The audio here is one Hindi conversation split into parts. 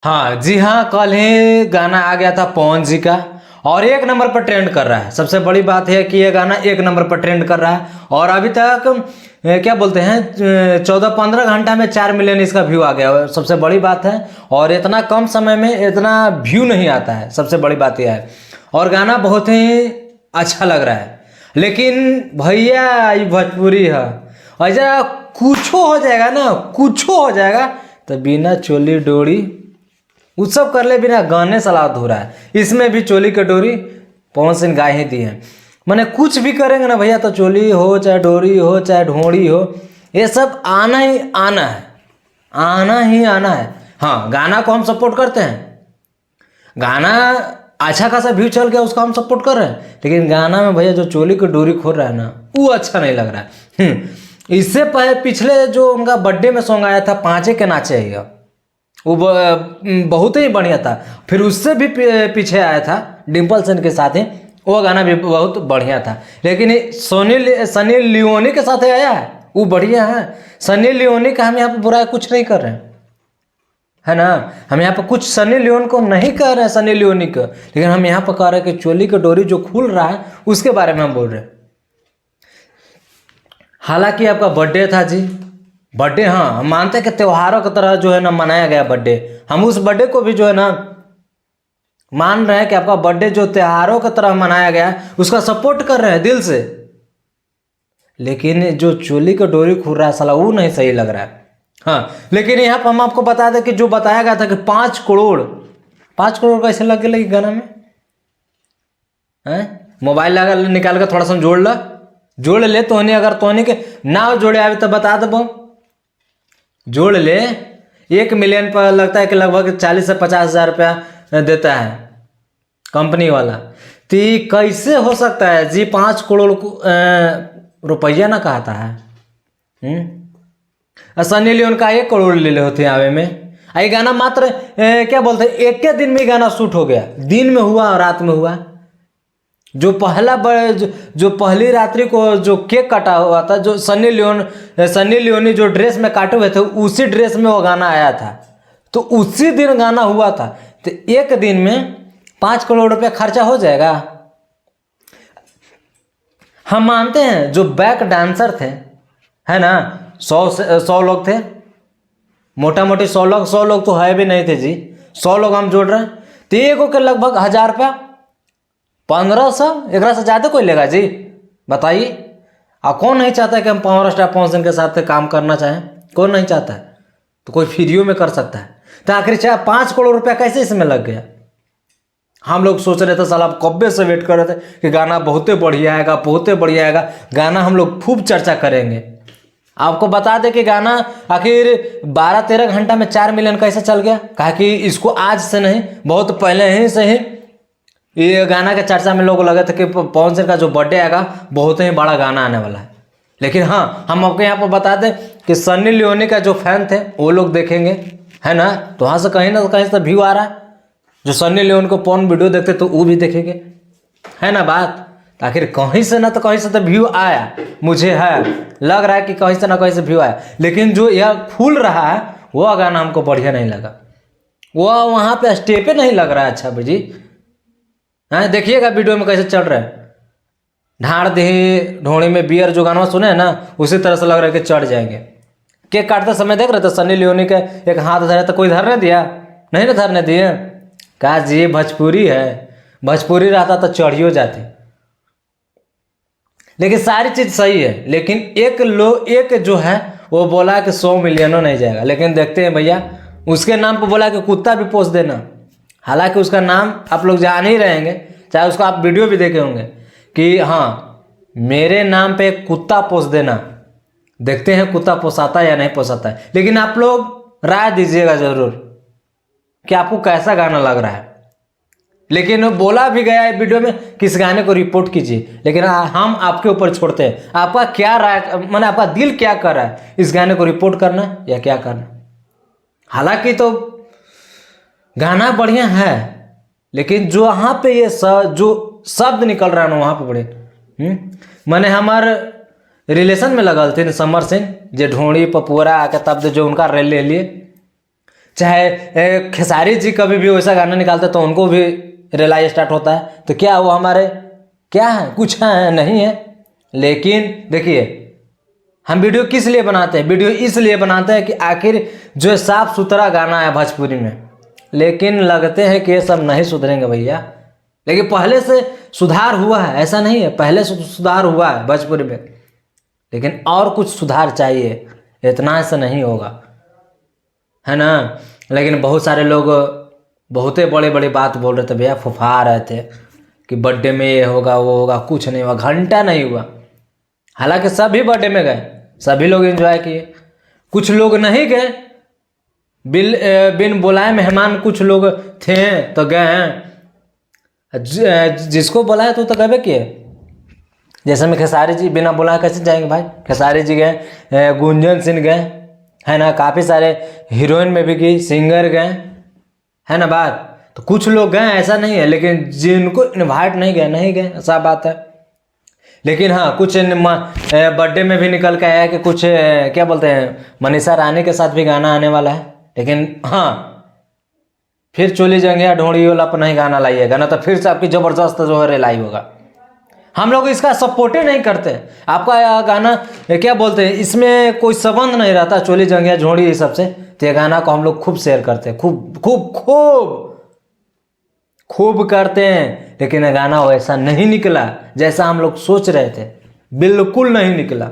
हाँ जी हाँ, कल ही गाना आ गया था पवन जी का और एक नंबर पर ट्रेंड कर रहा है। सबसे बड़ी बात है कि ये गाना एक नंबर पर ट्रेंड कर रहा है और अभी तक क्या बोलते हैं 14-15 घंटा में 4 मिलियन इसका व्यू आ गया है। सबसे बड़ी बात है और इतना कम समय में इतना व्यू नहीं आता है, सबसे बड़ी बात यह है। और गाना बहुत ही अच्छा लग रहा है, लेकिन भैया ये भोजपुरी है, ऐसा कुछ हो जाएगा ना, कुछ हो जाएगा तो बिना चोली डोरी वो सब कर ले, बिना गाने सलाद हो रहा है। इसमें भी चोली की डोरी पवन सिंह गा ही दी है। मैंने कुछ भी करेंगे ना भैया तो चोली हो चाहे डोरी हो चाहे ढोड़ी हो, ये सब आना ही आना है, आना ही आना है। हाँ, गाना को हम सपोर्ट करते हैं, गाना अच्छा खासा व्यू चल गया उसका हम सपोर्ट कर रहे हैं, लेकिन गाना में भैया जो चोली की डोरी खोल रहा है ना वो अच्छा नहीं लग रहा है। इससे पिछले जो उनका बर्थडे में सॉन्ग आया था पाँचे के नाचे है, वो बहुत ही बढ़िया था। फिर उससे भी पीछे आया था डिम्पल सेन के साथ ही, वो गाना भी बहुत बढ़िया था। लेकिन सनी लियोनी के साथ आया है वो बढ़िया है। सनी लियोनी का हम यहाँ पर बुराई कुछ नहीं कर रहे हैं, है ना, हम यहाँ पर कुछ सनी लियोन को नहीं कह रहे हैं, सनी लियोनी को, लेकिन हम यहाँ पर कह रहे हैं कि चोली की डोरी जो खुल रहा है उसके बारे में हम बोल रहे हैं। हालांकि आपका बर्थडे था जी, बर्थडे, हाँ हम मानते हैं कि त्योहारों की तरह जो है ना मनाया गया बर्थडे, हम उस बर्थडे को भी जो है ना मान रहे हैं कि आपका बर्थडे जो त्योहारों की तरह मनाया गया उसका सपोर्ट कर रहे हैं दिल से, लेकिन जो चोली का डोरी खुल रहा है साला वो नहीं सही लग रहा है। हाँ, लेकिन यहाँ पर हम आपको बता दें कि जो बताया गया था कि 5 करोड़ कैसे लगे गाना में है। मोबाइल लगा निकाल कर थोड़ा सा जोड़ ले तोहनी, अगर तोहनी के ना जोड़े आवे तो बता दबो, जोड़ ले। 1 मिलियन पर लगता है कि लगभग 40 से 50 हज़ार रुपया देता है कंपनी वाला। तो कैसे हो सकता है जी 5 करोड़ रुपया ना कहता है। सनी लियोन का 1 करोड़ ले ले होते आवे में। ये गाना मात्र क्या बोलते हैं एक के दिन में गाना शूट हो गया, दिन में हुआ और रात में हुआ। जो पहली रात्रि को जो केक काटा हुआ था, जो सनी लियोनी जो ड्रेस में काटे हुए थे उसी ड्रेस में वो गाना आया था, तो उसी दिन गाना हुआ था। तो एक दिन में 5 करोड़ रुपया खर्चा हो जाएगा। हम मानते हैं जो बैक डांसर थे, है ना, 100 लोग थे, मोटा मोटी 100 लोग तो है भी नहीं थे जी, 100 लोग हम जोड़ रहे हैं, तो एक के लगभग 1000 रुपया, 1500, एक से ज़्यादा कोई लेगा जी, बताइए। कौन नहीं चाहता है कि हम पावर स्टार पवन सिंह के साथ काम करना चाहें, कौन नहीं चाहता है, तो कोई फ्रीओ में कर सकता है। तो आखिर 5 करोड़ रुपया कैसे इसमें लग गया। हम लोग सोच रहे थे साला कब्बे से वेट कर रहे थे कि गाना बहुत बढ़िया आएगा, बहुत बढ़िया आएगा, गाना हम लोग खूब चर्चा करेंगे। आपको बता दें कि गाना आखिर 12-13 घंटा में 4 मिलियन कैसे चल गया। कहा कि इसको आज से नहीं, बहुत पहले ही से ही ये गाना के चर्चा में लोग लगे थे कि पवन सिंह का जो बर्थडे आएगा बहुत ही बड़ा गाना आने वाला है। लेकिन हाँ, हम आपको यहाँ पर बता दें कि सनी लियोनी का जो फैन थे वो लोग देखेंगे, है ना, तो वहाँ से कहीं ना कहीं से व्यू आ रहा है। जो सनी लियोन को पॉर्न वीडियो देखते तो वो भी देखेंगे, है ना बात। तो आखिर कहीं से ना तो कहीं से तो व्यू आया, मुझे है लग रहा है कि कहीं से ना कहीं से व्यू आया। लेकिन जो यह खुल रहा है वो गाना हमको बढ़िया नहीं लगा, वो वहाँ पे स्टेपे नहीं लग रहा है। अच्छा भाई, हाँ देखिएगा वीडियो में कैसे चल रहा है, ढाड़ दे ढोड़ी में बियर, जो गाना सुने हैं ना उसी तरह से लग रहा है कि चढ़ जाएंगे। केक काटते समय देख रहे थे सनी लियोनी के एक हाथ धरे तो कोई धरने दिया नहीं, ना धरने दिए। कहा जी भोजपुरी है, भोजपुरी रहता तो चढ़ियो जाती। लेकिन सारी चीज़ सही है, लेकिन एक जो है वो बोला कि 100 मिलियनों नहीं जाएगा। लेकिन देखते हैं भैया, उसके नाम पर बोला कि कुत्ता भी पोस देना। हालांकि उसका नाम आप लोग जान ही रहेंगे, चाहे उसका आप वीडियो भी देखे होंगे कि हाँ मेरे नाम पे कुत्ता पोस देना। देखते हैं कुत्ता पोसाता है या नहीं पोसाता है, लेकिन आप लोग राय दीजिएगा जरूर कि आपको कैसा गाना लग रहा है। लेकिन बोला भी गया है वीडियो में कि इस गाने को रिपोर्ट कीजिए, लेकिन हम आपके ऊपर छोड़ते हैं, आपका क्या राय, माने आपका दिल क्या कर रहा है, इस गाने को रिपोर्ट करना या क्या करना। हालांकि तो गाना बढ़िया है, लेकिन जो वहाँ पे ये जो शब्द निकल रहा है ना वहाँ पे बड़े मैंने हमारे रिलेशन में लगल थे समर सिंह जे ढोड़ी पपुरा आके तब जो उनका रेल ले लिए, चाहे खेसारी जी कभी भी वैसा गाना निकालते तो उनको भी रियलाइज स्टार्ट होता है। तो क्या वो हमारे क्या है, कुछ है नहीं है। लेकिन देखिए हम वीडियो किस लिए बनाते हैं, वीडियो इसलिए बनाते हैं कि आखिर जो है साफ सुथरा गाना है भोजपुरी में। लेकिन लगते हैं कि ये सब नहीं सुधरेंगे भैया। लेकिन पहले से सुधार हुआ है, ऐसा नहीं है, पहले से सुधार हुआ है भोजपुरी में, लेकिन और कुछ सुधार चाहिए, इतना से नहीं होगा, है ना। लेकिन बहुत सारे लोग बहुते बड़े बड़े बात बोल रहे थे भैया, फुफा रहे थे कि बर्थडे में ये होगा वो होगा, कुछ नहीं हुआ, घंटा नहीं हुआ। हालांकि सभी बर्थडे में गए, सभी लोग एंजॉय किए, कुछ लोग नहीं गए, बिन बुलाए मेहमान कुछ लोग थे तो गए हैं, जिसको बुलाया तो गए किए। जैसे में खेसारी जी बिना बुलाए कैसे जाएंगे भाई, खेसारी जी गए, गुंजन सिंह गए, है ना, काफ़ी सारे हीरोइन में भी गई, सिंगर गए, है ना बात। तो कुछ लोग गए, ऐसा नहीं है, लेकिन जिनको इनवाइट नहीं गए, ऐसा बात है। लेकिन हाँ कुछ बर्थडे में भी निकल के आया कि कुछ क्या बोलते हैं, मनीषा रानी के साथ भी गाना आने वाला है। लेकिन हाँ फिर चोली जंगिया ढोड़ी वाला पर नहीं गाना लाइएगा, ना तो फिर से आपकी ज़बरदस्त जो है रिलाई होगा। हम लोग इसका सपोर्ट ही नहीं करते। आपका गाना क्या बोलते हैं, इसमें कोई संबंध नहीं रहता चोली जंगिया झोड़ी ये सबसे। तो ये गाना को हम लोग खूब शेयर करते हैं, खूब खूब खूब खूब करते हैं। लेकिन ये गाना वैसा नहीं निकला जैसा हम लोग सोच रहे थे, बिल्कुल नहीं निकला।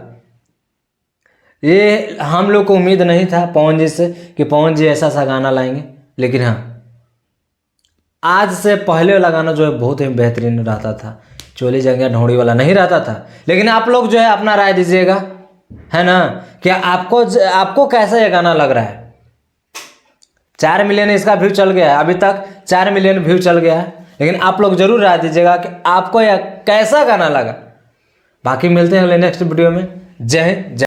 ये हम लोग को उम्मीद नहीं था पवन जी से कि पवन जी ऐसा सा गाना लाएंगे। लेकिन हाँ आज से पहले वाला गाना जो है बहुत ही बेहतरीन रहता था, चोली जंगिया ढोड़ी वाला नहीं रहता था। लेकिन आप लोग जो है अपना राय दीजिएगा, है ना, क्या आपको कैसा ये गाना लग रहा है। 4 मिलियन इसका व्यू चल गया है, अभी तक 4 मिलियन व्यू चल गया है। लेकिन आप लोग जरूर राय दीजिएगा कि आपको यह कैसा गाना लगा। बाकी मिलते हैं अगले नेक्स्ट वीडियो में। जय हिंद।